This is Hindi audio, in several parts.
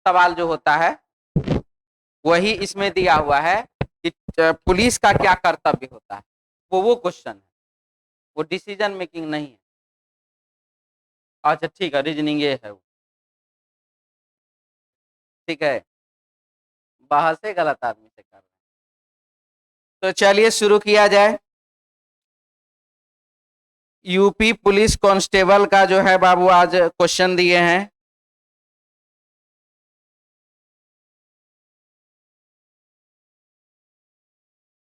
सवाल जो होता है वही इसमें दिया हुआ है कि पुलिस का क्या कर्तव्य होता है, वो क्वेश्चन है, वो डिसीजन मेकिंग नहीं है। अच्छा ठीक है, रीजनिंग ये है वो, ठीक है, बहस से गलत आदमी से कर रहे हैं। तो चलिए शुरू किया जाए। यूपी पुलिस कांस्टेबल का जो है बाबू आज क्वेश्चन दिए हैं।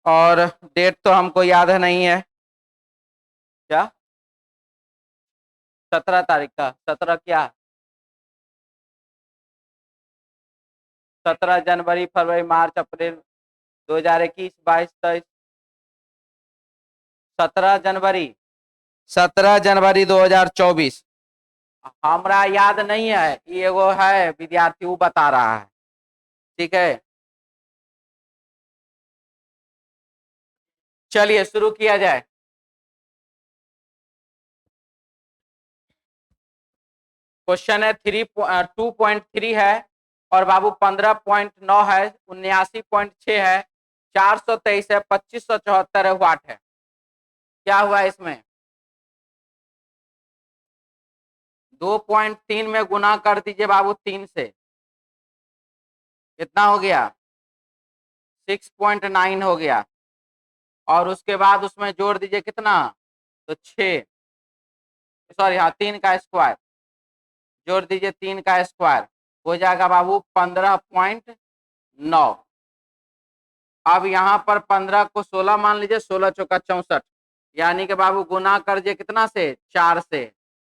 और डेट तो हमको याद है नहीं है, क्या 17 तारीख का, 17 क्या 17 जनवरी फरवरी मार्च अप्रैल 2021 22 23 17 जनवरी 2024। हमरा याद नहीं है, ये वो है विद्यार्थी वो बता रहा है, ठीक है। चलिए शुरू किया जाए। क्वेश्चन है 2.3 है और बाबू 15.9 है, 79.6 है, 423 है, 2574 है, वाट है। क्या हुआ इसमें 2.3 में गुना कर दीजिए बाबू 3 से, कितना हो गया 6.9 हो गया। और उसके बाद उसमें जोड़ दीजिए कितना, तो 6, सॉरी हाँ 3 का स्क्वायर, जोड़ दीजिए 3 का स्क्वायर हो जाएगा बाबू 15.9। अब यहाँ पर 15 को 16 मान लीजिए, 16 चौका 64, यानी कि बाबू गुना कर दिए कितना से 4 से,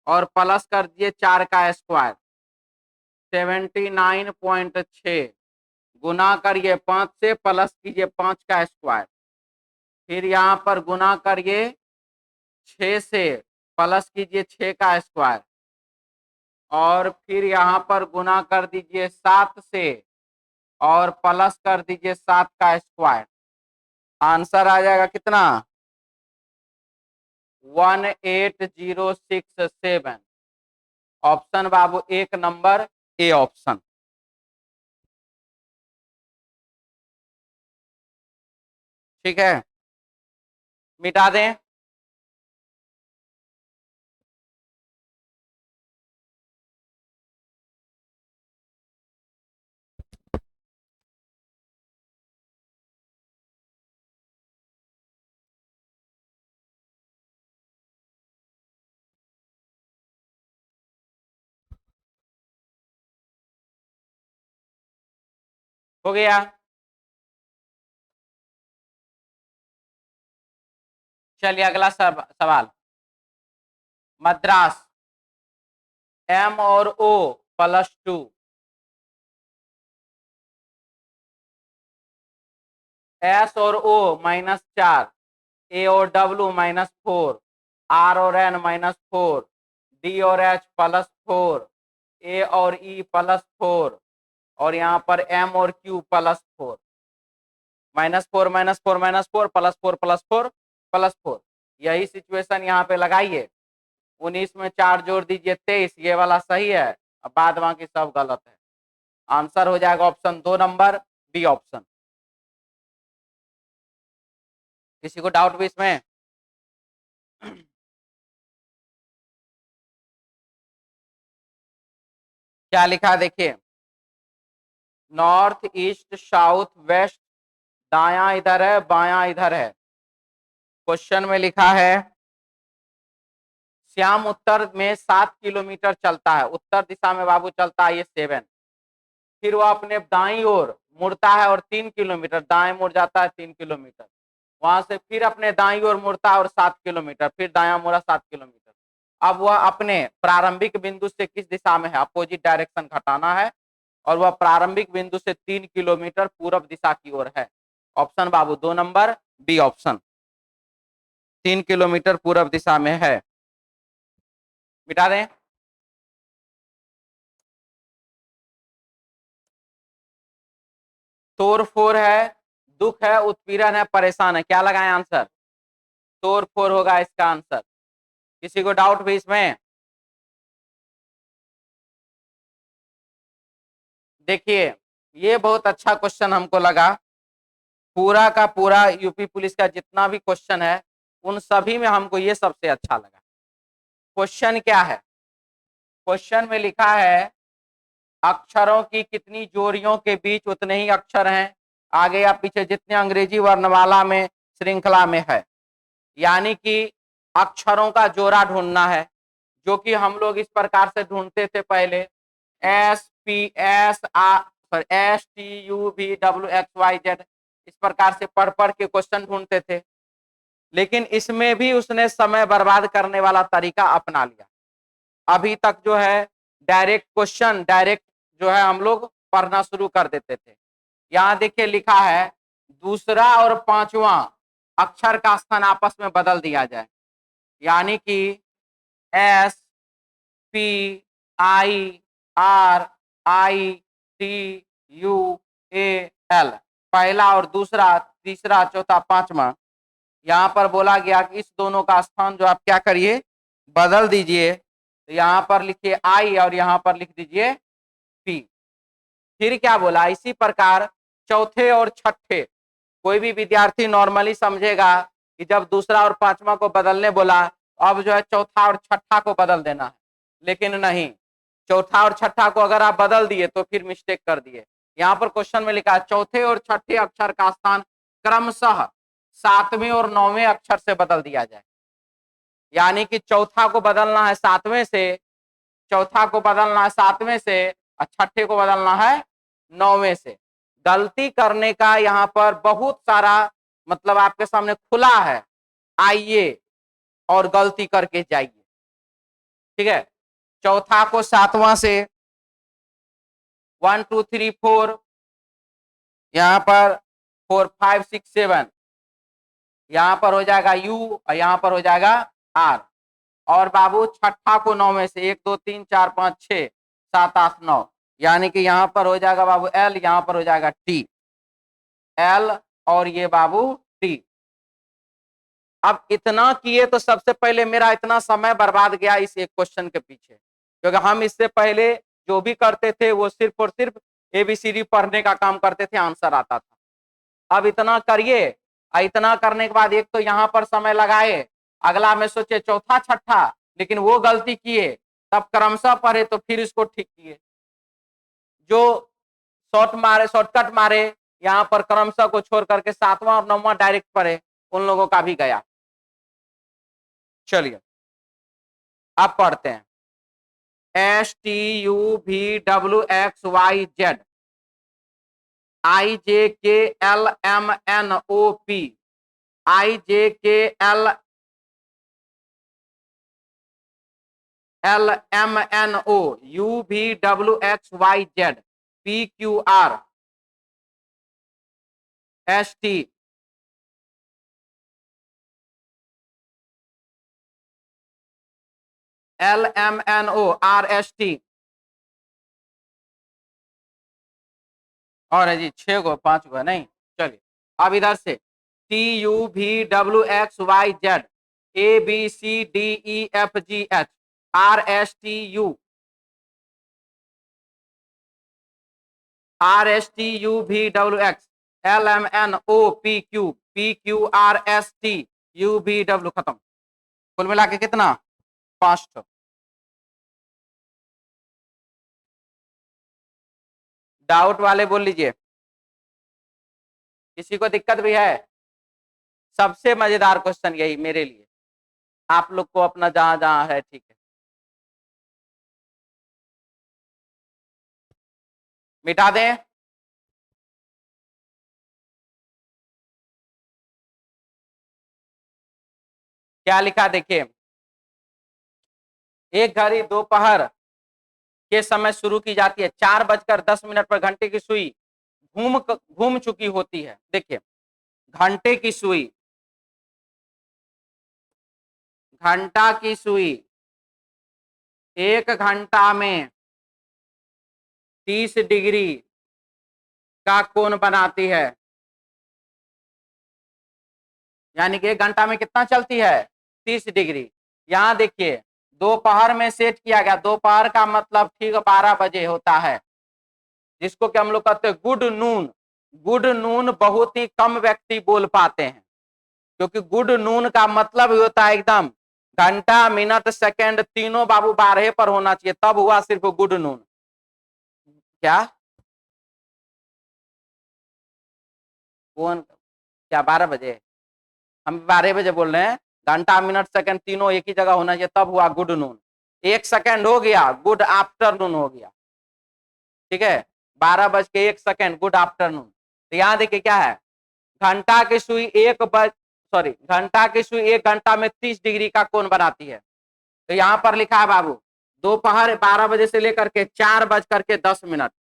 और प्लस कर दिए 4 का स्क्वायर 79.6, गुना करिए 5 से, प्लस कीजिए 5 का स्क्वायर, फिर यहाँ पर गुना करिए 6 से, प्लस कीजिए 6 का स्क्वायर, और फिर यहाँ पर गुना कर दीजिए 7 से और प्लस कर दीजिए 7 का स्क्वायर। आंसर आ जाएगा कितना 18067। Option Babu 1 number A option, ठीक है, मिटा दें। हो गया। चलिए अगला सवाल। मद्रास M और O +2, S और O -4, A और W -4, R और N -4, D और H +4, A और E +4, और यहाँ पर M और Q +4, -4 -4 -4 +4 +4 +4, यही सिचुएशन यहाँ पे लगाइए। 19 में 4 जोड़ दीजिए 23, ये वाला सही है, अब बाद बाकी सब गलत है। आंसर हो जाएगा ऑप्शन 2 नंबर बी ऑप्शन। किसी को डाउट भी इसमें? क्या लिखा देखिए, नॉर्थ ईस्ट साउथ वेस्ट, दाया इधर है बाया इधर है। क्वेश्चन में लिखा है श्याम उत्तर में 7 किलोमीटर चलता है, उत्तर दिशा में बाबू चलता है ये 7, फिर वो अपने दाई ओर मुड़ता है और 3 किलोमीटर दाएं मुड़ जाता है 3 किलोमीटर, वहां से फिर अपने दाई ओर मुड़ता है और 7 किलोमीटर, फिर दाया मुड़ा 7 किलोमीटर। अब वह अपने प्रारंभिक बिंदु से किस दिशा में है, अपोजिट डायरेक्शन घटाना है, और वह प्रारंभिक बिंदु से 3 किलोमीटर पूर्व दिशा की ओर है। ऑप्शन बाबू 2 नंबर बी ऑप्शन, 3 किलोमीटर पूर्व दिशा में है। मिटा दें। तोड़ फोड़ है, दुख है, उत्पीड़न है, परेशान है, क्या लगाए आंसर, तोड़ फोड़ होगा इसका आंसर। किसी को डाउट भी इसमें? देखिए ये बहुत अच्छा क्वेश्चन हमको लगा। पूरा का पूरा यूपी पुलिस का जितना भी क्वेश्चन है उन सभी में हमको ये सबसे अच्छा लगा। क्वेश्चन क्या है? क्वेश्चन में लिखा है अक्षरों की कितनी जोड़ियों के बीच उतने ही अक्षर हैं आगे या पीछे जितने अंग्रेजी वर्णमाला में श्रृंखला में है। यानी कि अक्षरों का जोड़ा ढूंढना है, जो कि हम लोग इस प्रकार से ढूंढते थे पहले। SPSTUVWXYZ इस प्रकार से पढ़ पढ़ के क्वेश्चन ढूंढते थे। लेकिन इसमें भी उसने समय बर्बाद करने वाला तरीका अपना लिया। अभी तक जो है डायरेक्ट क्वेश्चन डायरेक्ट जो है हम लोग पढ़ना शुरू कर देते थे। यहाँ देखिए लिखा है दूसरा और पांचवा अक्षर का स्थान आपस में बदल दिया जाए। यानी कि SPIRITUAL पहला और दूसरा, तीसरा, चौथा, पांचवा। यहाँ पर बोला गया कि इस दोनों का स्थान जो आप क्या करिए बदल दीजिए। तो यहाँ पर लिखिए आई और यहाँ पर लिख दीजिए पी। फिर क्या बोला, इसी प्रकार चौथे और छठे। कोई भी विद्यार्थी नॉर्मली समझेगा कि जब दूसरा और पांचवा को बदलने बोला अब जो है चौथा और छठा को बदल देना है, लेकिन नहीं, चौथा और छठा को अगर आप बदल दिए तो फिर मिस्टेक कर दिए। यहाँ पर क्वेश्चन में लिखा है चौथे और छठे अक्षर का स्थान क्रमशः सातवें और नौवें अक्षर से बदल दिया जाए। यानी कि चौथा को बदलना है सातवें से, चौथा को बदलना है सातवें से और छठे को बदलना है नौवें से। गलती करने का यहाँ पर बहुत सारा मतलब आपके सामने खुला है, आइए और गलती करके जाइए। ठीक है, चौथा को सातवां से 1 2 3 4 यहाँ पर 4 5 6 7 यहाँ पर हो जाएगा यू और यहाँ पर हो जाएगा आर। और बाबू छठा को नौ में से 1 2 3 4 5 6 7 8 9 यानी कि यहाँ पर हो जाएगा बाबू एल, यहाँ पर हो जाएगा टी, एल और ये बाबू टी। अब इतना किए तो सबसे पहले मेरा इतना समय बर्बाद गया इस एक क्वेश्चन के पीछे, क्योंकि हम इससे पहले जो भी करते थे वो सिर्फ और सिर्फ एबीसीडी पढ़ने का काम करते थे, आंसर आता था। अब इतना करिए, इतना करने के बाद एक तो यहाँ पर समय लगाए, अगला में सोचे चौथा छठा, लेकिन वो गलती किए, तब क्रमशः पढ़े तो फिर इसको ठीक किए। जो शॉर्टकट मारे यहाँ पर क्रमशः को छोड़ करके सातवां और नौवां डायरेक्ट पढ़े, उन लोगों का भी गया। चलिए अब पढ़ते हैं STUVWXYZ IJKLMNOP IJKLMNO UVWXYZ PQR ST LMNO RST और है जी 6 गो 5 गो नहीं। चलिए अब इधर से TUVWXYZ ABCDEFGH RSTU RSTUVWX LMNO PQ PQRST UVW खत्म। कुल मिला के कितना 5 ठो। डाउट वाले बोल लीजिए, किसी को दिक्कत भी है? सबसे मजेदार क्वेश्चन यही मेरे लिए, आप लोग को अपना जहां जहां है ठीक है मिटा दें। क्या लिखा देखिए, एक घड़ी दोपहर के समय शुरू की जाती है, 4:10 पर घंटे की सुई घूम चुकी होती है। देखिए घंटे की सुई, घंटा की सुई 1 घंटा में 30 डिग्री का कोण बनाती है। यानी कि 1 घंटा में कितना चलती है 30 डिग्री। यहाँ देखिए दोपहर में सेट किया गया, दोपहर का मतलब ठीक 12 बजे होता है। जिसको कि हम लोग कहते हैं गुड नून। गुड नून बहुत ही कम व्यक्ति बोल पाते हैं, क्योंकि गुड नून का मतलब ही होता है एकदम घंटा, मिनट, सेकंड तीनों बाबू 12 पर होना चाहिए, तब हुआ सिर्फ गुड नून। क्या कौन क्या 12 बजे? हम 12 बजे बोल रहे हैं। घंटा, मिनट, सेकंड तीनों एक ही जगह होना चाहिए, तब हुआ गुड नून। 1 सेकंड हो गया, गुड आफ्टरनून हो गया। ठीक है, 12:01 गुड आफ्टरनून। तो यहाँ देखिए क्या है, घंटा की सुई घंटा की सुई 1 घंटा में 30 डिग्री का कोण बनाती है। तो यहाँ पर लिखा है बाबू दोपहर 12 बजे से लेकर के 4:10।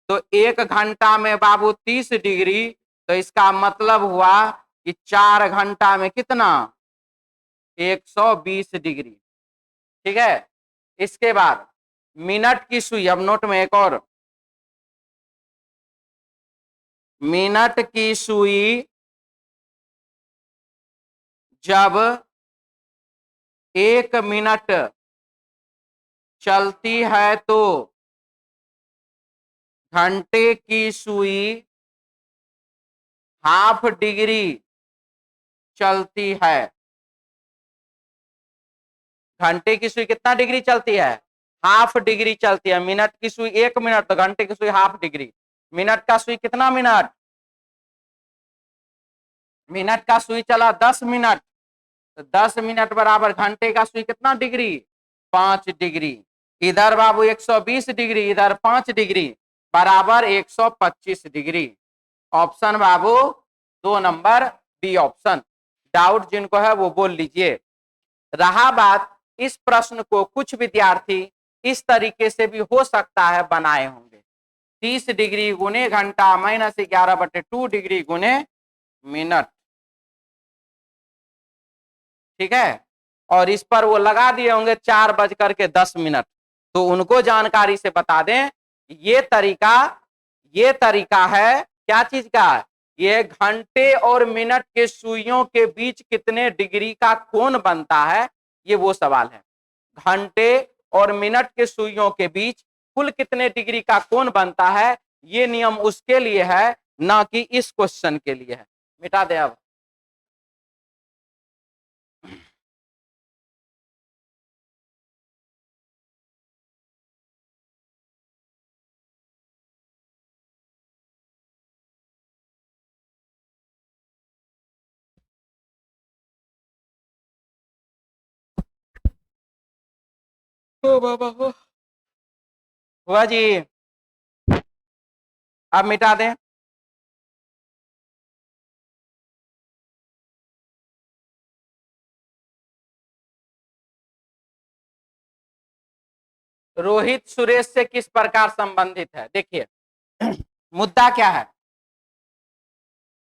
तो 1 घंटा में बाबू 30 डिग्री, तो इसका मतलब हुआ कि 4 घंटा में कितना, 120 डिग्री। ठीक है, इसके बाद मिनट की सुई, अब नोट में एक और, मिनट की सुई जब 1 मिनट चलती है तो घंटे की सुई हाफ डिग्री चलती है। घंटे की सुई कितना डिग्री चलती है, हाफ डिग्री चलती है। मिनट की सुई 1 मिनट, तो घंटे की सुई हाफ डिग्री। मिनट का सुई कितना मिनट, मिनट का सुई चला 10 मिनट, तो 10 मिनट बराबर घंटे का सुई कितना डिग्री, 5 डिग्री। इधर बाबू 120 डिग्री, इधर 5 डिग्री, बराबर 125 डिग्री। ऑप्शन बाबू 2 नंबर बी ऑप्शन। डाउट जिनको है वो बोल लीजिए। रहा बात, इस प्रश्न को कुछ विद्यार्थी इस तरीके से भी हो सकता है बनाए होंगे, 30 डिग्री गुने घंटा माइनस 11/2 डिग्री गुने मिनट। ठीक है, और इस पर वो लगा दिए होंगे 4:10। तो उनको जानकारी से बता दें, ये तरीका है क्या चीज का, ये घंटे और मिनट के सुइयों के बीच कितने डिग्री का कोण बनता है, ये वो सवाल है। घंटे और मिनट के सुइयों के बीच कुल कितने डिग्री का कोण बनता है, ये नियम उसके लिए है, ना कि इस क्वेश्चन के लिए है। मिटा दे अब। ओ बाबा हो, हुआ जी, अब मिटा दें। रोहित सुरेश से किस प्रकार संबंधित है, देखिए मुद्दा क्या है।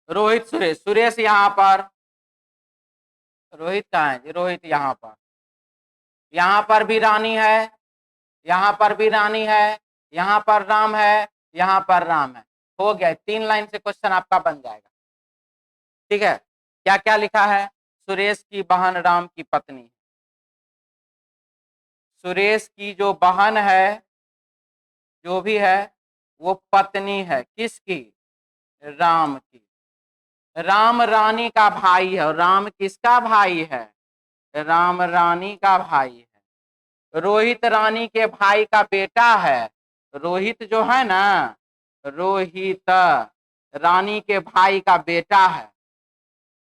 रोहित सुरेश, सुरेश यहाँ पर, रोहित कहाँ है जी, रोहित यहाँ पर भी रानी है, यहाँ पर भी रानी है, यहाँ पर राम है, यहाँ पर राम है। हो गया, 3 लाइन से क्वेश्चन आपका बन जाएगा। ठीक है, क्या क्या लिखा है, सुरेश की बहन राम की पत्नी। सुरेश की जो बहन है, जो भी है, वो पत्नी है किसकी, राम की। राम रानी का भाई है, और राम किसका भाई है, राम रानी का भाई है। रोहित रानी के भाई का बेटा है। रोहित जो है ना, रोहित रानी के भाई का बेटा है।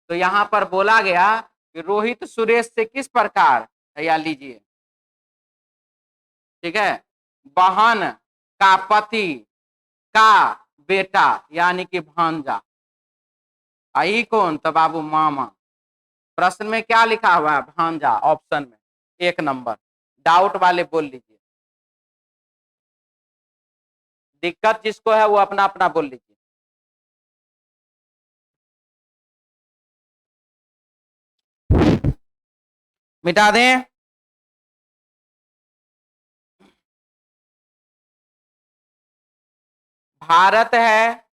तो यहाँ पर बोला गया कि रोहित सुरेश से किस प्रकार, या लीजिए, ठीक है, बहन का पति का बेटा यानी कि भांजा। आई कौन, तो बाबू मामा। प्रश्न में क्या लिखा हुआ है, भांजा, ऑप्शन में 1 नंबर। डाउट वाले बोल लीजिए, दिक्कत जिसको है वो अपना अपना बोल लीजिए। मिटा दें। भारत है,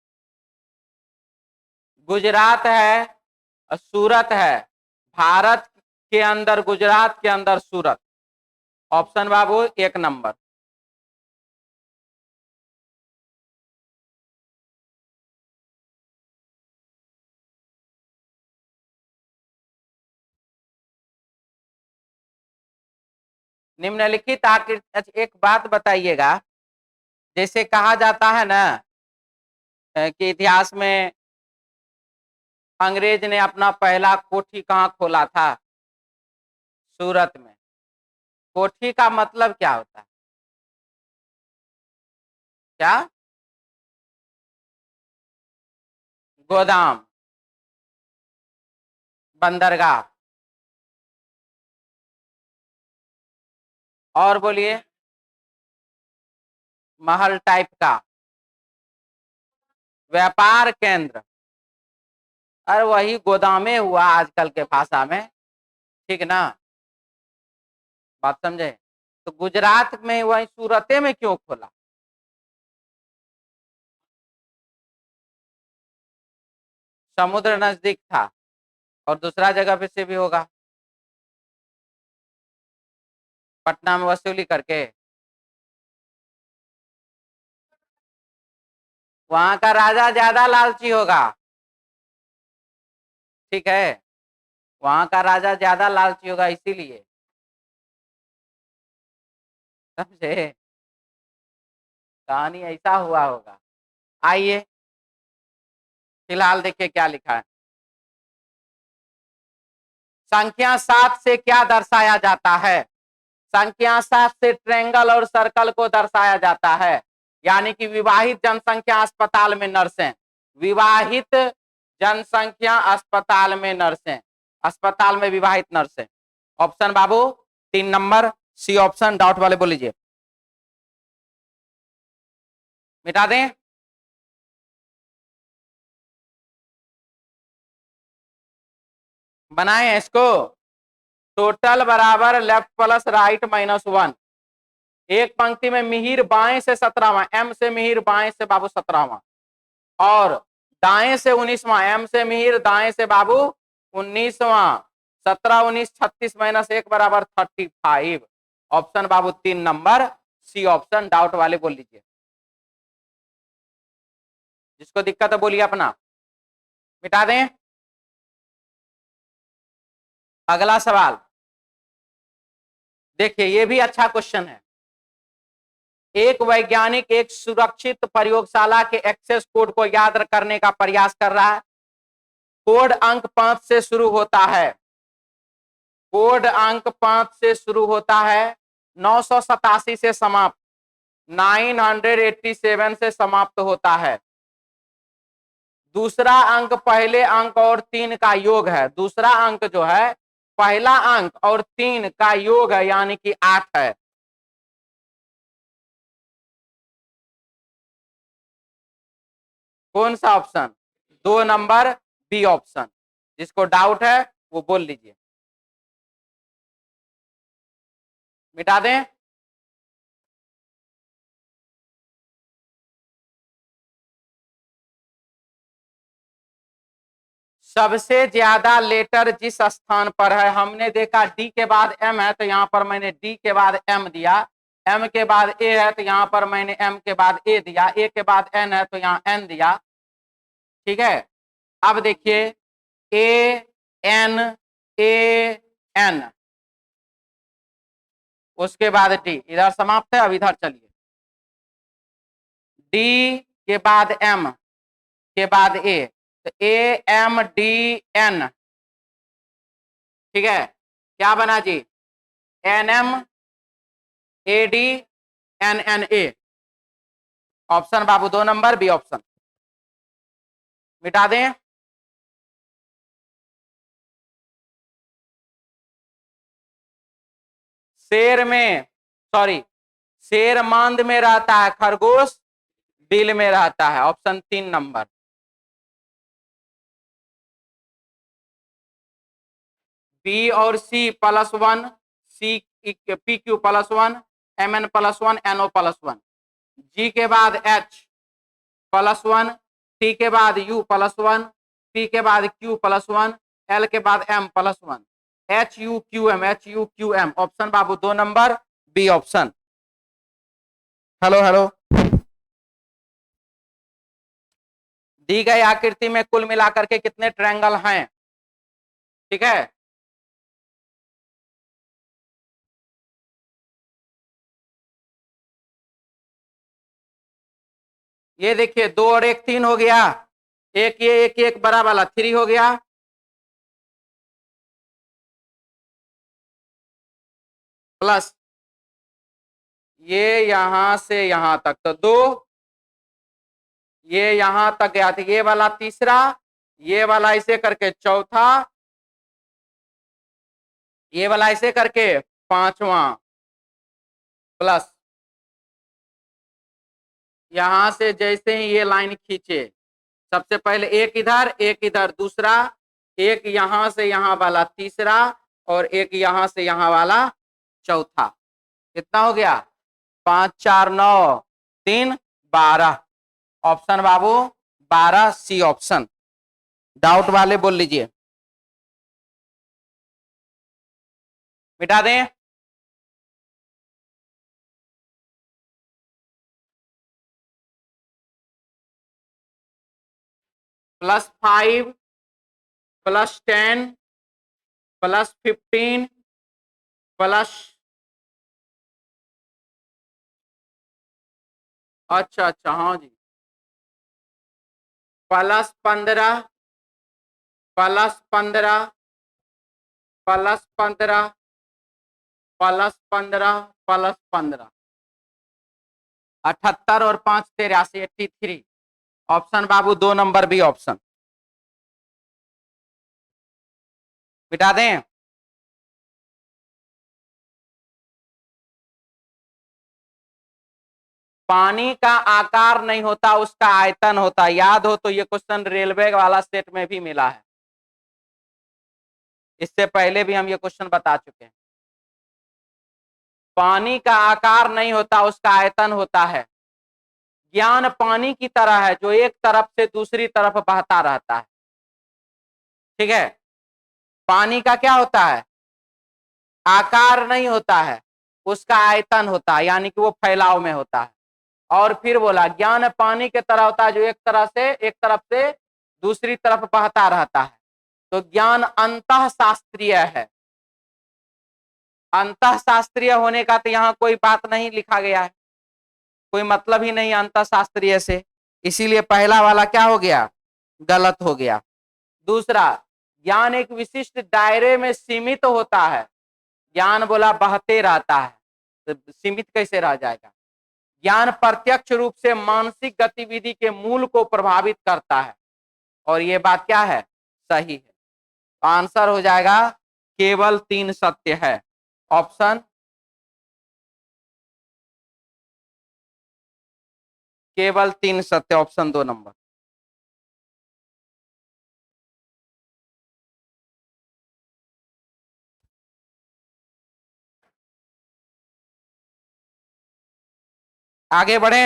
गुजरात है और सूरत है। भारत के अंदर गुजरात के अंदर सूरत। ऑप्शन बाबू 1 नंबर। निम्नलिखित आकृति, अच्छा एक बात बताइएगा, जैसे कहा जाता है ना कि इतिहास में अंग्रेज ने अपना पहला कोठी कहाँ खोला था? सूरत में। कोठी का मतलब क्या होता है? क्या? गोदाम, बंदरगाह, और बोलिए। महल टाइप का, व्यापार केंद्र, अरे वही गोदामे हुआ आजकल के भाषा में, ठीक ना? बात समझे? तो गुजरात में वही सूरते में क्यों खोला? समुद्र नजदीक था, और दूसरा जगह पे से भी होगा, पटना में वसूली करके। वहां का राजा ज्यादा लालची होगा, ठीक है, वहां का राजा ज्यादा लालची होगा इसीलिए, समझे? कहानी ऐसा हुआ होगा। आइए फिलहाल देखिए क्या लिखा है। संख्या 7 से क्या दर्शाया जाता है? संख्या 7 से ट्रेंगल और सर्कल को दर्शाया जाता है, यानी कि विवाहित जनसंख्या अस्पताल में नर्सें, विवाहित जनसंख्या अस्पताल में नर्सें, अस्पताल में विवाहित नर्सें। ऑप्शन बाबू 3 नंबर सी ऑप्शन, डाउट वाले बोल लीजिए। मिटा दें? बनाए इसको, टोटल बराबर लेफ्ट प्लस राइट -1। एक पंक्ति में मिहिर बाएं से 17वां, एम से मिहिर बाएं से बाबू 17वां, और दाएं से 19वां, एम से मिहिर दाएं से बाबू 19वां। 17 19 36 -1 बराबर 35। ऑप्शन बाबू 3 नंबर सी ऑप्शन, डाउट वाले बोल लीजिए। जिसको दिक्कत है बोलिए अपना। मिटा दें? अगला सवाल देखिए, ये भी अच्छा क्वेश्चन है। एक वैज्ञानिक एक सुरक्षित प्रयोगशाला के एक्सेस कोड को याद करने का प्रयास कर रहा है। कोड अंक 5 से शुरू होता है, कोड अंक 5 से शुरू होता है, 987 से समाप्त, 987 से समाप्त होता है। दूसरा अंक पहले अंक और 3 का योग है, दूसरा अंक जो है पहला अंक और 3 का योग है, यानी कि 8 है। कौन सा ऑप्शन? 2 number B option. जिसको डाउट है वो बोल लीजिए। मिटा दें? सबसे ज्यादा लेटर जिस स्थान पर है, हमने देखा डी के बाद एम है, तो यहां पर मैंने डी के बाद एम दिया, एम के बाद ए है तो यहां पर मैंने एम के बाद ए दिया, ए के बाद एन है तो यहां एन दिया, ठीक है। अब देखिए ए एन, ए एन, उसके बाद डी, इधर समाप्त है। अब इधर चलिए, डी के बाद एम के बाद ए, तो ए एम डी एन, ठीक है। क्या बना जी? N M A D N N A. Option बाबू 2 नंबर बी ऑप्शन। मिटा दें? शेर में, सॉरी, शेर मांद में रहता है, खरगोश बिल में रहता है। Option 3 number. बी और C +1, C P Q +1, M N +1, NO +1, G के बाद एच +1, टी के बाद यू +1, पी के बाद क्यू +1, एल के बाद M +1, H U Q M, H U Q M. Option बाबू 2 number B option. Hello hello. दी गई आकृति में कुल मिलाकर के कितने ट्रायंगल हैं? ठीक है, ये देखिए 2 और 1 3 हो गया, एक ये एक बड़ा वाला 3 हो गया, प्लस ये यहां से यहां तक तो 2, ये यहां तक गया था, ये वाला तीसरा, ये वाला ऐसे करके चौथा, ये वाला ऐसे करके पांचवा, प्लस यहां से जैसे ही ये लाइन खींचे, सबसे पहले एक इधर दूसरा, एक यहां से यहां वाला तीसरा, और एक यहां से यहां वाला चौथा। कितना हो गया? 5 4 9 3 12। ऑप्शन बाबू 12 सी ऑप्शन। डाउट वाले बोल लीजिए, मिटा दें। +5 +10 +15 प्लस, अच्छा अच्छा हाँ जी, +15 +15 +15 +15 +15, 78 और 5 83 83। ऑप्शन बाबू 2 नंबर बी ऑप्शन। मिटा दें। पानी का आकार नहीं होता, उसका आयतन होता। याद हो तो ये क्वेश्चन रेलवे वाला सेट में भी मिला है, इससे पहले भी हम ये क्वेश्चन बता चुके हैं। पानी का आकार नहीं होता, उसका आयतन होता है। ज्ञान पानी की तरह है जो एक तरफ से दूसरी तरफ बहता रहता है। ठीक है, पानी का क्या होता है? आकार नहीं होता है, उसका आयतन होता है, यानी कि वो फैलाव में होता है। और फिर बोला ज्ञान पानी के तरह होता है जो एक तरफ से दूसरी तरफ बहता रहता है। तो ज्ञान अंतः शास्त्रीय है। अंतः शास्त्रीय होने का तो यहाँ कोई बात नहीं लिखा गया है, कोई मतलब ही नहीं अंतः शास्त्रीय से, इसीलिए पहला वाला क्या हो गया? गलत हो गया। दूसरा, ज्ञान एक विशिष्ट दायरे में सीमित होता है। ज्ञान बोला बहते रहता है, तो सीमित कैसे रह जाएगा? ज्ञान प्रत्यक्ष रूप से मानसिक गतिविधि के मूल को प्रभावित करता है, और ये बात क्या है? सही है। आंसर हो जाएगा केवल 3 सत्य है। ऑप्शन केवल 3 सत्य, ऑप्शन 2 नंबर। आगे बढ़े।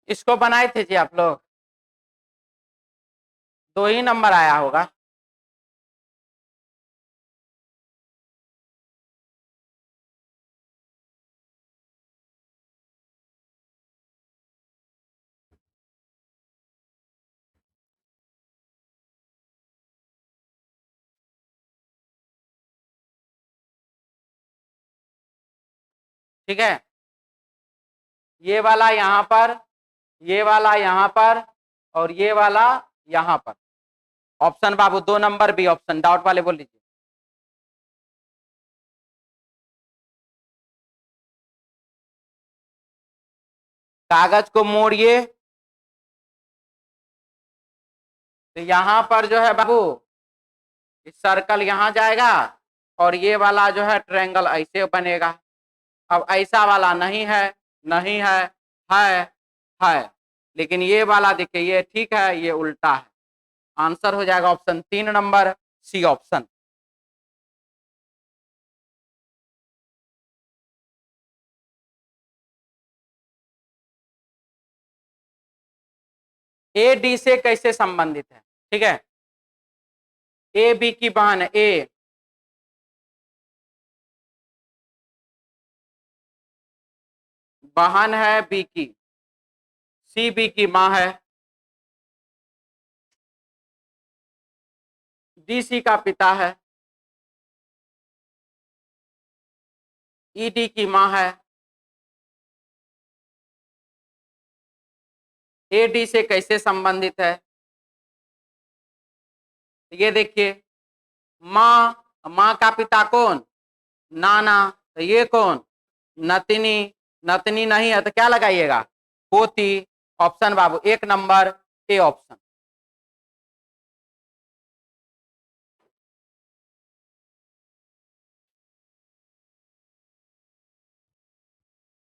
इसको बनाए थे जी आप लोग, 2 ही नंबर आया होगा। ठीक है, ये वाला यहां पर, ये वाला यहां पर, और ये वाला यहां पर। ऑप्शन बाबू 2 नंबर बी ऑप्शन। डाउट वाले बोल लीजिए। कागज को मोड़िए, तो यहां पर जो है बाबू सर्कल यहां जाएगा, और ये वाला जो है ट्रायंगल ऐसे बनेगा। अब ऐसा वाला नहीं है, नहीं है, है, है, लेकिन ये वाला देखिए ये ठीक है, ये उल्टा है। आंसर हो जाएगा option 3 number C option. A D से कैसे संबंधित है? ठीक है, ए बी की बहन है, ए बहन है बी की, सी बी की मां है, डीसी का पिता है, ईडी की मां है, एडी से कैसे संबंधित है? ये देखिए, मां, मां का पिता कौन? नाना, तो ये कौन? नतिनी, नतनी नहीं है तो क्या लगाइएगा? पोती। Option Babu 1 number A option.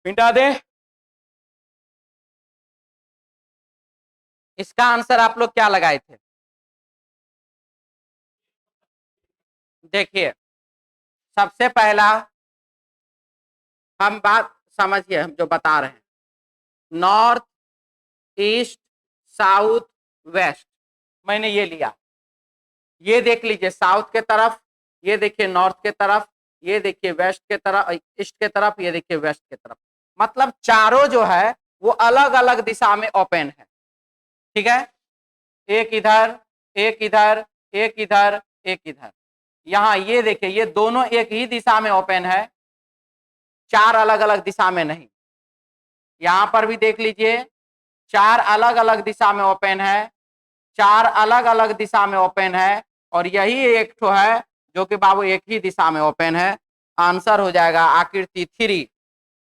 मिटा दे। इसका आंसर आप लोग क्या लगाए थे? देखिए, सबसे पहला हम बात समझिए, हम जो बता रहे हैं, नॉर्थ, ईस्ट, साउथ, वेस्ट, मैंने ये लिया। ये देख लीजिए साउथ के तरफ, ये देखिए नॉर्थ के तरफ, ये देखिए वेस्ट के तरफ, ईस्ट के तरफ, ये देखिए वेस्ट के तरफ। मतलब चारों जो है वो अलग अलग दिशा में ओपन है। ठीक है, एक इधर, एक इधर, एक इधर, एक इधर। यहाँ ये देखिए, ये दोनों एक ही दिशा में ओपन है, चार अलग अलग दिशा में नहीं। यहां पर भी देख लीजिए, चार अलग अलग दिशा में ओपन है, चार अलग अलग दिशा में ओपन है, और यही एक ठो है जो कि बाबू एक ही दिशा में ओपन है। आंसर हो जाएगा आकृति 3,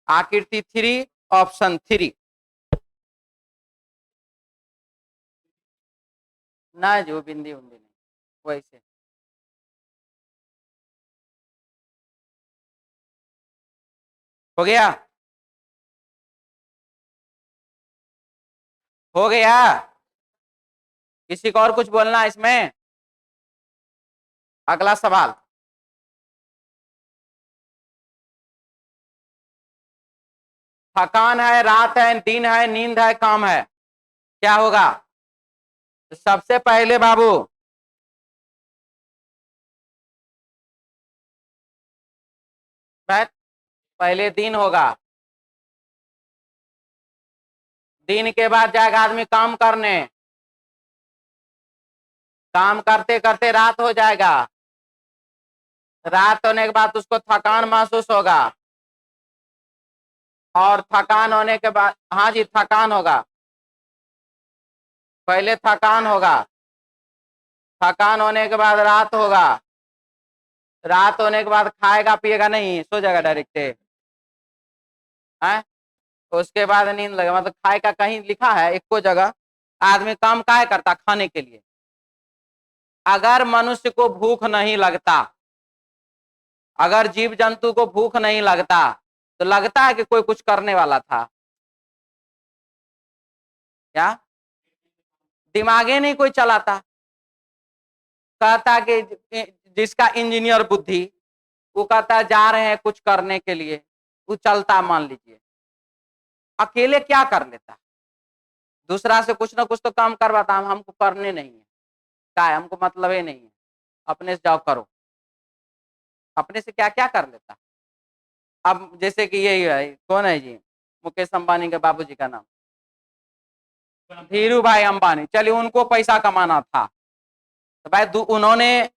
आकृति 3, ऑप्शन 3। ना जो बिंदी उंदी नहीं, वैसे हो गया, हो गया। किसी को और कुछ बोलना है इसमें? अगला सवाल, थकान है, रात है, दिन है, नींद है, काम है, क्या होगा? तो सबसे पहले बाबू पहले दिन होगा, दिन के बाद जाएगा आदमी काम करने, काम करते करते रात हो जाएगा, रात होने के बाद उसको थकान महसूस होगा, और थकान होने के बाद, हाँ जी थकान होगा, पहले थकान होगा, थकान होने के बाद रात होगा, रात होने के बाद खाएगा पिएगा नहीं, सो जाएगा डायरेक्ट है। उसके बाद नींद लगे, मतलब खाए का कहीं लिखा है एको जगह? आदमी काम काहे करता? खाने के लिए। अगर मनुष्य को भूख नहीं लगता, अगर जीव जंतु को भूख नहीं लगता, तो लगता है कि कोई कुछ करने वाला था क्या? दिमागे नहीं कोई चलाता। कहता कि जिसका इंजीनियर बुद्धि, वो कहता जा रहे हैं कुछ करने के लिए, वो चलता मान लीजिए, अकेले क्या कर लेता? दूसरा से कुछ ना कुछ तो काम करवाता, हमको करने नहीं है, क्या है हमको मतलब ही नहीं है, अपने से जाओ करो, अपने से क्या क्या कर लेता। अब जैसे कि यही है, कौन है जी, मुकेश अंबानी के बाबूजी का नाम धीरू भाई अंबानी, चलिए उनको पैसा कमाना था, तो भाई उन्होंने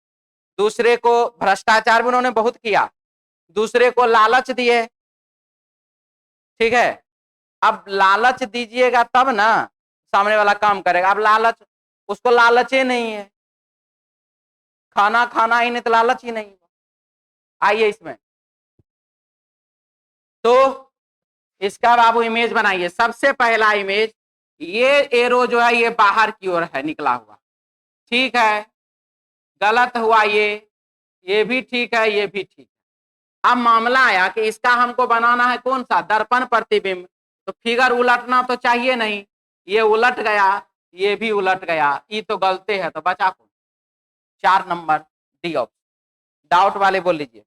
दूसरे को, भ्रष्टाचार भी उन्होंने बहुत किया, दूसरे को लालच दिए, ठीक है। अब लालच दीजिएगा तब ना सामने वाला काम करेगा, अब लालच, उसको लालच ही नहीं है, खाना खाना ही नहीं तो लालच ही नहीं। आइए इसमें, तो इसका बाबू इमेज बनाइए। सबसे पहला इमेज, ये एरो जो है ये बाहर की ओर है निकला हुआ, ठीक है, गलत हुआ ये भी ठीक है, ये भी ठीक है। अब मामला आया कि इसका हमको बनाना है कौन सा? दर्पण प्रतिबिंब। तो फिगर उलटना तो चाहिए नहीं, ये उलट गया, ये भी उलट गया, ये तो गलते है, तो बचा कौन? 4 नंबर डी ऑप्शन। डाउट वाले बोल लीजिए।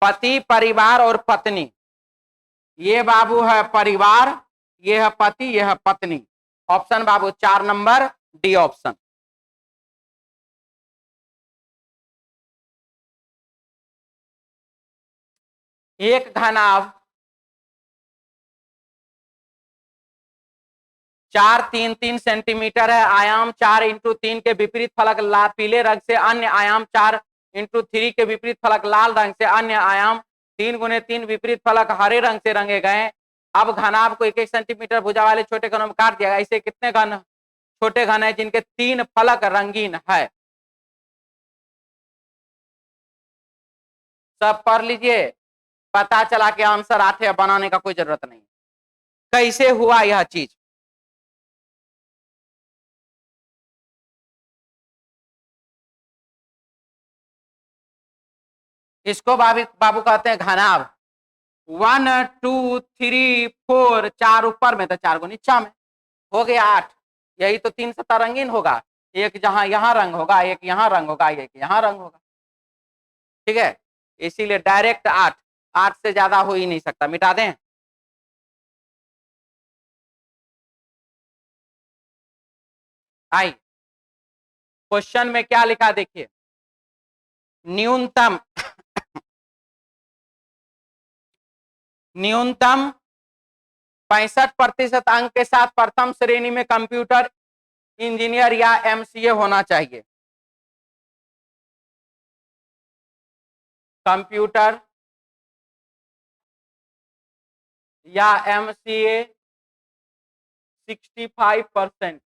पति, परिवार और पत्नी, ये बाबू है परिवार, ये है पति, ये है पत्नी। ऑप्शन बाबू 4 नंबर डी ऑप्शन। एक घनाभ, 4 3 3 सेंटीमीटर है, आयाम 4 इंटू 3 के विपरीत फलक लाल पीले रंग से, अन्य आयाम 4 इंटू 3 के विपरीत फलक लाल रंग से, अन्य आयाम 3 गुने 3 विपरीत फलक हरे रंग से रंगे गए। अब घनाभ को 1 1 सेंटीमीटर भुजा वाले छोटे घनों में काट दिया। ऐसे कितने घन छोटे घन है जिनके 3 फलक रंगीन है? सब पढ़ लीजिए, पता चला कि आंसर 8 है, बनाने का कोई जरूरत नहीं। कैसे हुआ यह चीज? इसको बाबू कहते हैं घनाभ। 1 2 3 4, 4 ऊपर में तो 4 को नीचा में, हो गया 8। यही तो 3 सतह रंगीन होगा, एक जहां यहां रंग होगा, एक यहां रंग होगा, एक यहां रंग होगा। ठीक है, इसीलिए डायरेक्ट 8, 8 से ज्यादा हो ही नहीं सकता। मिटा दें? आई क्वेश्चन में क्या लिखा देखिए, न्यूनतम न्यूनतम 65% अंक के साथ प्रथम श्रेणी में कंप्यूटर इंजीनियर या एमसीए होना चाहिए। कंप्यूटर या एमसीए 65%,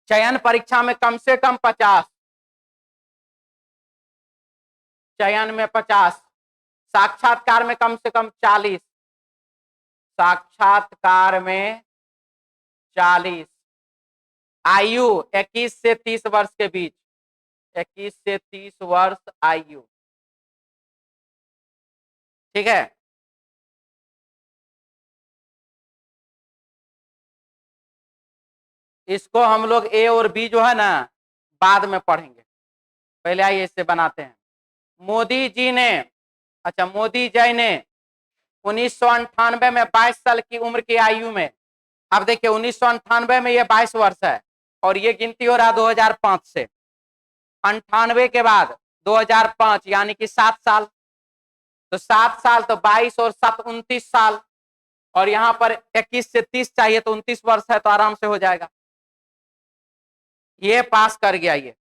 चयन परीक्षा में कम से कम 50, चयन में 50, साक्षात्कार में कम से कम 40, साक्षात्कार में 40, आयु 21 से 30 वर्ष के बीच, 21 से 30 वर्ष आयु। ठीक है, इसको हम लोग ए और बी जो है ना बाद में पढ़ेंगे, पहले आइए इससे बनाते हैं। मोदी जी ने, अच्छा मोदी जी ने 1998 में 22 साल की उम्र की आयु में, अब देखिए 1998 में ये 22 वर्ष है और ये गिनती हो रहा 2005 से, 98 के बाद 2005 यानी कि 7 साल, तो 7 साल तो 22 और 7 29 साल, और यहाँ पर 21 से 30 चाहिए तो 29 वर्ष है, तो आराम से हो जाएगा। ये पास कर गया, ये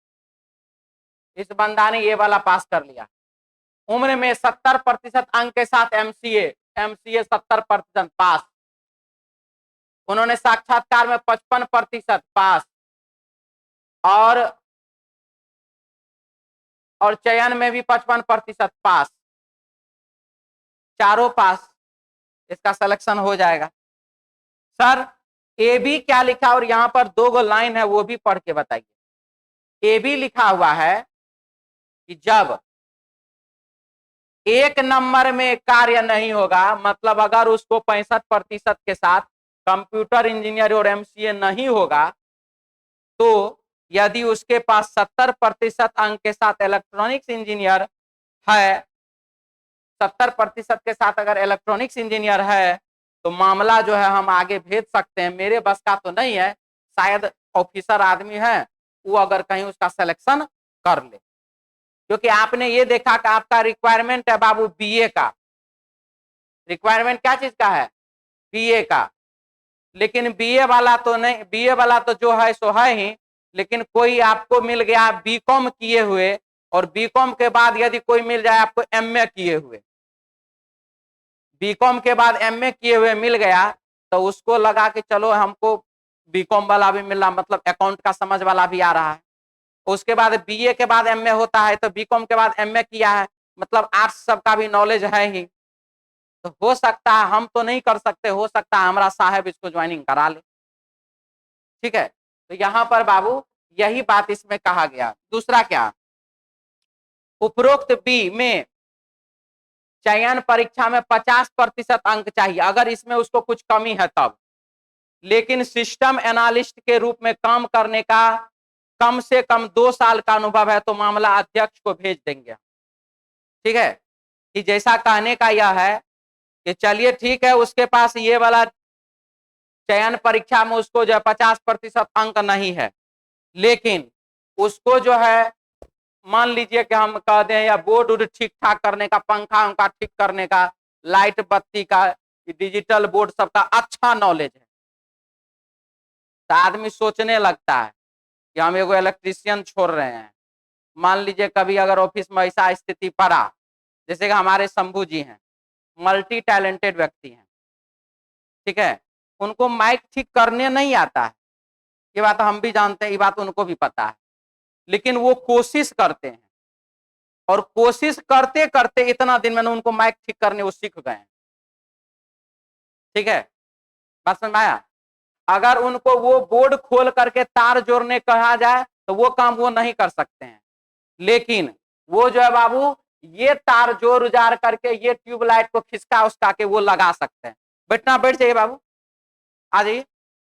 इस बंदा ने ये वाला पास कर लिया। उम्र में 70% अंक के साथ एमसीए 70% पास। उन्होंने साक्षात्कार में 55% पास, और चयन में भी 55% पास, चारों पास, इसका सिलेक्शन हो जाएगा। सर ए बी क्या लिखा और यहाँ पर 2 लाइन है वो भी पढ़ के बताइए। ए बी लिखा हुआ है कि जब 1 नंबर में कार्य नहीं होगा, मतलब अगर उसको 65% के साथ कंप्यूटर इंजीनियर और एमसीए नहीं होगा, तो यदि उसके पास 70% अंक के साथ इलेक्ट्रॉनिक्स इंजीनियर है, 70% के साथ अगर इलेक्ट्रॉनिक्स इंजीनियर है, तो मामला जो है हम आगे भेज सकते हैं। मेरे बस का तो नहीं है, शायद ऑफिसर आदमी है, वो अगर कहीं उसका सिलेक्शन कर ले, क्योंकि आपने ये देखा कि आपका रिक्वायरमेंट है बाबू बीए का, रिक्वायरमेंट क्या चीज का है? बीए का। लेकिन बीए वाला तो नहीं, बीए वाला तो जो है सो है ही, लेकिन कोई आपको मिल गया बीकॉम किए हुए, और बीकॉम के बाद यदि कोई मिल जाए आपको एमए किए हुए, बीकॉम के बाद एमए किए हुए मिल गया, तो उसको लगा कि चलो हमको बीकॉम वाला भी मिल रहा, मतलब अकाउंट का समझ वाला भी आ रहा है। उसके बाद बीए के बाद एमए होता है, तो बीकॉम के बाद एमए किया है, मतलब आर्ट्स सबका भी नॉलेज है ही, तो हो सकता है, हम तो नहीं कर सकते, हो सकता है हमारा साहब इसको ज्वाइनिंग करा ले। ठीक है, तो यहाँ पर बाबू यही बात इसमें कहा गया। दूसरा क्या, उपरोक्त बी में चयन परीक्षा में 50% अंक चाहिए, अगर इसमें उसको कुछ कमी है तब, लेकिन सिस्टम एनालिस्ट के रूप में काम करने का कम से कम 2 साल का अनुभव है, तो मामला अध्यक्ष को भेज देंगे। ठीक है, कि जैसा कहने का यह है कि चलिए ठीक है, उसके पास ये वाला चयन परीक्षा में उसको जो है 50% अंक नहीं है, लेकिन उसको जो है मान लीजिए कि हम कह दें या बोर्ड उड ठीक ठाक करने का, पंखा उनका ठीक करने का, लाइट बत्ती का, डिजिटल बोर्ड सबका अच्छा नॉलेज है, तो आदमी सोचने लगता है कि हम एगो इलेक्ट्रीशियन छोड़ रहे हैं। मान लीजिए कभी अगर ऑफिस में ऐसा स्थिति पड़ा, जैसे कि हमारे शंभू जी हैं, मल्टी टैलेंटेड व्यक्ति हैं, ठीक है, उनको माइक ठीक करने नहीं आता है, ये बात हम भी जानते हैं, ये बात उनको भी पता है, लेकिन वो कोशिश करते हैं, और कोशिश करते करते इतना दिन में उनको माइक ठीक करने वो सीख गए हैं। ठीक है, बात समझ में आया? अगर उनको वो बोर्ड खोल करके तार जोड़ने कहा जाए तो वो काम वो नहीं कर सकते हैं, लेकिन वो जो है बाबू ये तार जोड़ उजार करके ये ट्यूबलाइट को खिसका उसका के वो लगा सकते हैं। बैठना बैठ जाइए बाबू, आ जाइए।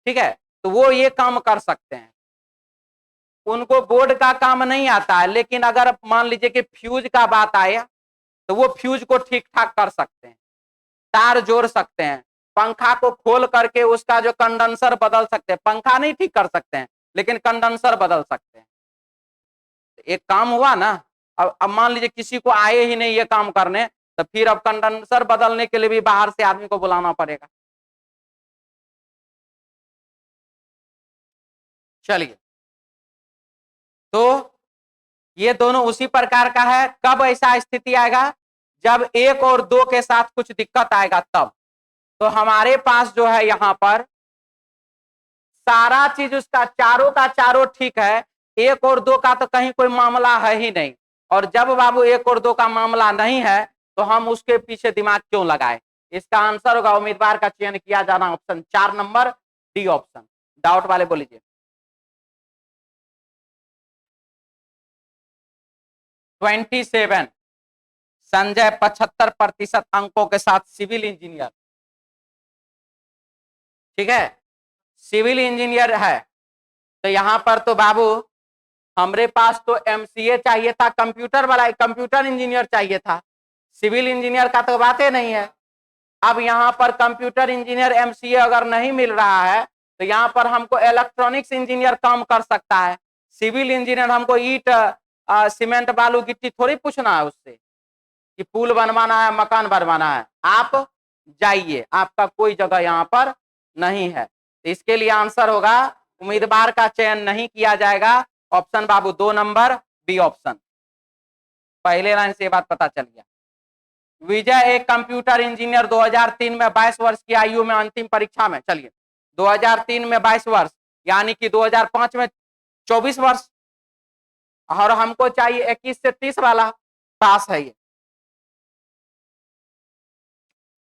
ठीक है, तो वो ये काम कर सकते हैं। उनको बोर्ड का काम नहीं आता है, लेकिन अगर मान लीजिए कि फ्यूज का बात आया तो वो फ्यूज को ठीक ठाक कर सकते हैं, तार जोड़ सकते हैं, पंखा को खोल करके उसका जो कंडेंसर बदल सकते हैं। पंखा नहीं ठीक कर सकते हैं, लेकिन कंडेंसर बदल सकते हैं। एक काम हुआ ना। अब मान लीजिए किसी को आए ही नहीं ये काम करने, तो फिर अब कंडेंसर बदलने के लिए भी बाहर से आदमी को बुलाना पड़ेगा। चलिए, तो ये दोनों उसी प्रकार का है। कब ऐसा स्थिति आएगा? जब 1 और 2 के साथ कुछ दिक्कत आएगा तब। तो हमारे पास जो है यहां पर सारा चीज उसका चारों का चारों ठीक है, 1 और 2 का तो कहीं कोई मामला है ही नहीं। और जब बाबू 1 और 2 का मामला नहीं है तो हम उसके पीछे दिमाग क्यों लगाए? इसका आंसर होगा उम्मीदवार का चयन किया जाना, option 4 number D option. Doubt वाले बोलिए। 27 संजय 75% अंकों के साथ सिविल इंजीनियर। ठीक है, सिविल इंजीनियर है। तो यहां पर तो बाबू हमरे पास तो एमसीए चाहिए था, कंप्यूटर वाला, कंप्यूटर इंजीनियर चाहिए था। सिविल इंजीनियर का तो बात ही नहीं है। अब यहाँ पर कंप्यूटर इंजीनियर एमसीए अगर नहीं मिल रहा है तो यहाँ पर हमको इलेक्ट्रॉनिक्स इंजीनियर काम कर सकता है। सिविल इंजीनियर हमको ईट सीमेंट बालू गिट्टी थोड़ी पूछना है उससे कि पुल बनवाना है, मकान बनवाना है। आप जाइए, आपका कोई जगह यहाँ पर नहीं है। तो इसके लिए आंसर होगा उम्मीदवार का चयन नहीं किया जाएगा, ऑप्शन बाबू 2 नंबर बी ऑप्शन। पहले लाइन से बात पता चल गया। विजय एक कंप्यूटर इंजीनियर 2003 में 22 वर्ष की आयु में अंतिम परीक्षा में, चलिए 2003 में 22 वर्ष यानी कि 2005 में 24 वर्ष, और हमको चाहिए 21 से 30 वाला, पास है ये।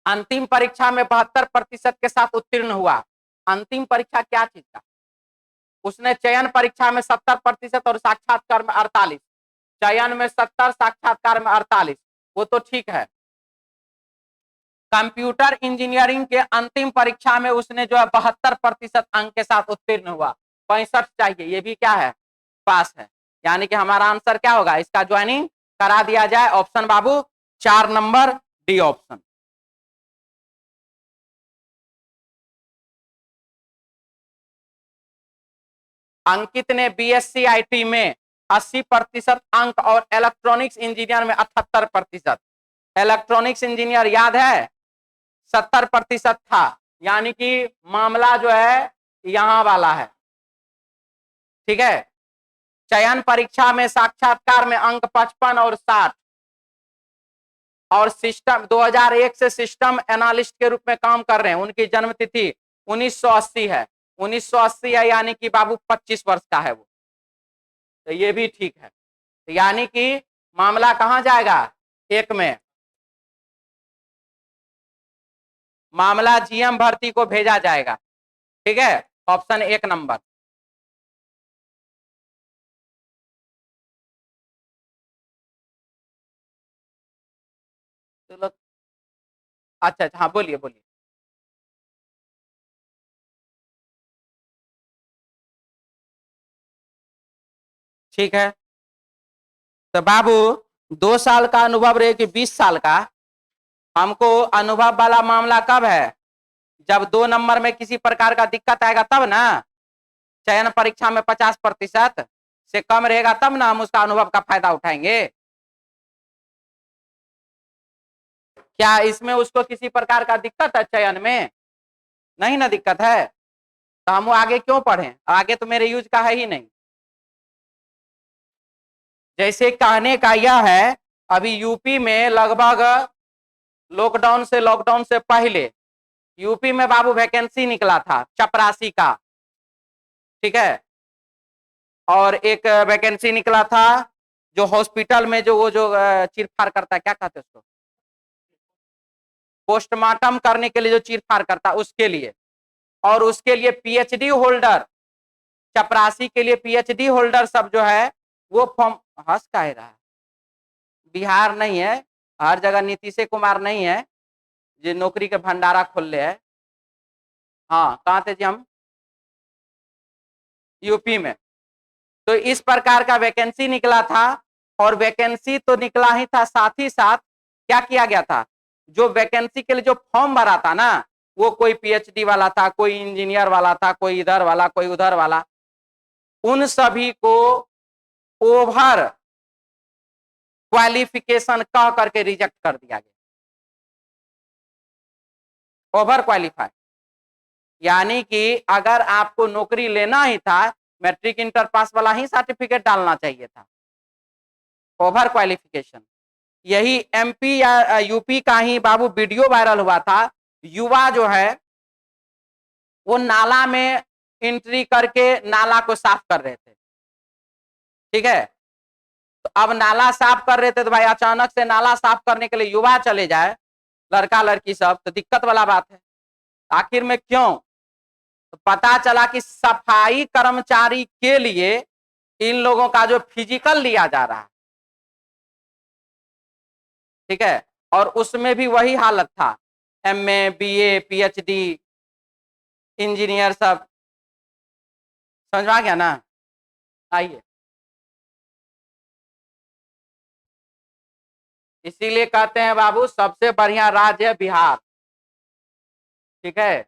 अंतिम परीक्षा में 72% के साथ उत्तीर्ण हुआ। अंतिम परीक्षा क्या चीज का? उसने चयन परीक्षा में 70% और साक्षात्कार में 48, चयन में 70, साक्षात्कार में 48, वो तो ठीक है। कंप्यूटर इंजीनियरिंग के अंतिम परीक्षा में उसने जो है 72% अंक के साथ उत्तीर्ण हुआ। 65 चाहिए, ये भी क्या है? पास है। यानी कि हमारा आंसर क्या होगा? इसका ज्वाइनिंग करा दिया जाए, ऑप्शन बाबू 4 नंबर डी ऑप्शन। अंकित ने बीएससी आईटी में 80% अंक और इलेक्ट्रॉनिक्स इंजीनियर में 78%। इलेक्ट्रॉनिक्स इंजीनियर याद है 70% था, यानी कि मामला जो है यहां वाला है। ठीक है, चयन परीक्षा में साक्षात्कार में अंक 55 और 60, और सिस्टम 2001 से सिस्टम एनालिस्ट के रूप में काम कर रहे हैं। उनकी जन्म तिथि 1980 है, 1980 है, यानी कि बाबू 25 वर्ष का है वो। तो ये भी ठीक है। तो यानी कि मामला कहां जाएगा? एक में मामला जीएम भर्ती को भेजा जाएगा। ठीक है, ऑप्शन 1 नंबर। चलो, अच्छा अच्छा, हाँ बोलिए बोलिए। ठीक है, तो बाबू 2 साल का अनुभव रहे कि 20 साल का? हमको अनुभव वाला मामला कब है? जब 2 नंबर में किसी प्रकार का दिक्कत आएगा तब ना। चयन परीक्षा में 50% से कम रहेगा तब ना हम उसका अनुभव का फायदा उठाएंगे। क्या इसमें उसको किसी प्रकार का दिक्कत है चयन में? नहीं ना दिक्कत है। तो हम आगे क्यों पढ़ें, आगे तो मेरे यूज का है ही नहीं। जैसे कहने का यह है, अभी यूपी में लगभग लॉकडाउन से पहले यूपी में बाबू वैकेंसी निकला था चपरासी का, ठीक है, और एक वैकेंसी निकला था जो हॉस्पिटल में जो वो जो चीरफाड़ करता है, क्या कहते हैं उसको, पोस्टमार्टम करने के लिए जो चीरफाड़ करता है उसके लिए, और उसके लिए पीएचडी होल्डर, चपरासी के लिए पीएचडी होल्डर सब जो है वो फॉर्म, हंस का रहा है, बिहार नहीं है, हर जगह नीतीश कुमार नहीं है जो नौकरी के भंडारा खोल ले है। हाँ कहाँ थे जी हम, यूपी में। तो इस प्रकार का वैकेंसी निकला था, और वैकेंसी तो निकला ही था, साथ ही साथ क्या किया गया था, जो वैकेंसी के लिए जो फॉर्म भरा था ना, वो कोई पीएचडी वाला था, कोई इंजीनियर वाला था, कोई इधर वाला, कोई उधर वाला, उन सभी को ओवर क्वालिफिकेशन कह करके रिजेक्ट कर दिया गया, ओवर क्वालिफाई, यानी कि अगर आपको नौकरी लेना ही था, मैट्रिक इंटर पास वाला ही सर्टिफिकेट डालना चाहिए था, ओवर क्वालिफिकेशन। यही एमपी या यूपी का ही बाबू वीडियो वायरल हुआ था, युवा जो है वो नाला में एंट्री करके नाला को साफ कर रहे थे, ठीक है, तो अब नाला साफ कर रहे थे, तो भाई अचानक से नाला साफ करने के लिए युवा चले जाए, लड़का लड़की सब, तो दिक्कत वाला बात है। आखिर में क्यों, तो पता चला कि सफाई कर्मचारी के लिए इन लोगों का जो फिजिकल लिया जा रहा है, ठीक है, और उसमें भी वही हालत था, एमए बीए पीएचडी इंजीनियर सब, समझ में आ गया ना। आइए, इसीलिए कहते हैं बाबू सबसे बढ़िया राज्य है बिहार, ठीक है,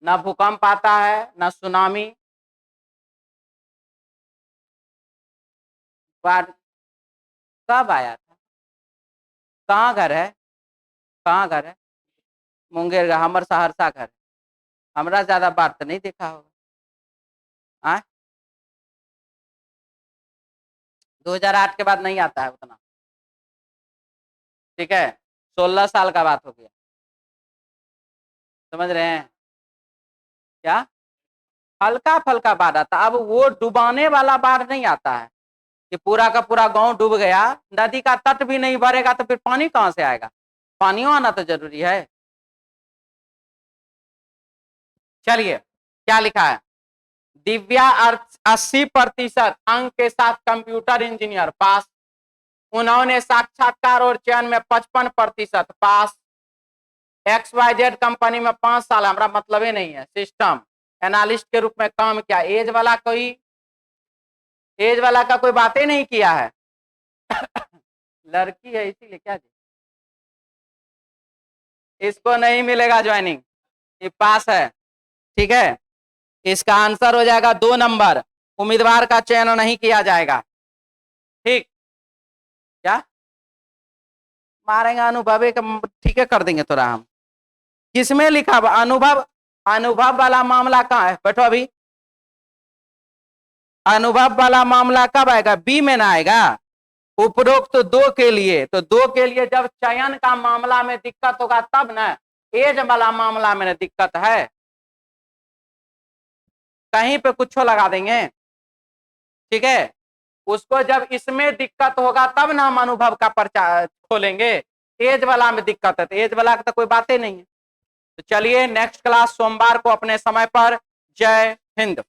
ना भूकंप आता है ना सुनामी, बाढ़ कब आया था, कहाँ घर है, कहाँ घर है, मुंगेर का, हमर सहरसा घर, हमरा ज्यादा बाढ़ तो नहीं देखा होगा। 2008 के बाद नहीं आता है उतना, ठीक है, 16 साल का बात हो गया, समझ रहे हैं क्या, हल्का फल्का बाढ़ आता, अब वो डुबाने वाला बाढ़ नहीं आता है कि पूरा का पूरा गांव डूब गया, नदी का तट भी नहीं भरेगा तो फिर पानी कहां से आएगा, पानियों आना तो जरूरी है। चलिए क्या लिखा है, दिव्या 80% अंक के साथ कंप्यूटर इंजीनियर पास, उन्होंने साक्षात्कार और चयन में 55% पास, XYZ कंपनी में 5 साल, हमारा मतलब ही नहीं है, सिस्टम एनालिस्ट के रूप में काम किया, एज वाला का कोई बातें नहीं किया है लड़की है इसीलिए क्या जी, इसको नहीं मिलेगा ज्वाइनिंग, ये पास है, ठीक है, इसका आंसर हो जाएगा 2 नंबर, उम्मीदवार का चयन नहीं किया जाएगा, ठीक, क्या मारेंगे अनुभव, ठीक है कर देंगे थोड़ा हम, किसमें लिखा अनुभव, अनुभव वाला मामला कहाँ है, बैठो अभी, अनुभव वाला मामला कब आएगा, बी में ना आएगा, उपरोक्त तो 2 के लिए, तो 2 के लिए जब चयन का मामला में दिक्कत होगा तब ना, एज वाला मामला में दिक्कत है, कहीं पे कुछ लगा देंगे, ठीक है, उसको जब इसमें दिक्कत होगा तब ना हम अनुभव का पर्चा खोलेंगे, एज वाला में दिक्कत है तो एज वाला की तो कोई बातें नहीं है। तो चलिए नेक्स्ट क्लास सोमवार को अपने समय पर, जय हिंद।